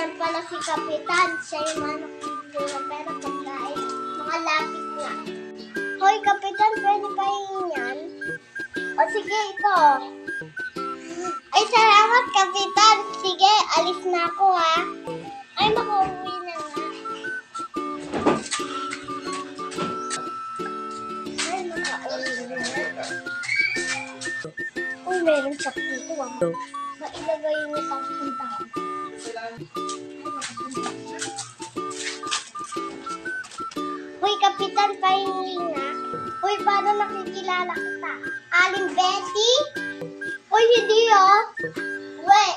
Yan pala si Kapitan. Siya yung manok dito ng pera pagkain. Mga lapis na. Hoy, Kapitan, pwede pa yan? O sige, ito. Ay, salamat, Kapitan. Sige, alis na ako, ha. Ay, makauwi na nga. Ay, makauwi na nga. Uy, meron shop dito, ha. Mailagay yung isang puntahan. Uy, Kapitan, pahingi na. Uy, paano nakikilala kita? Aling Betty? Uy, hindi, oh. Uy,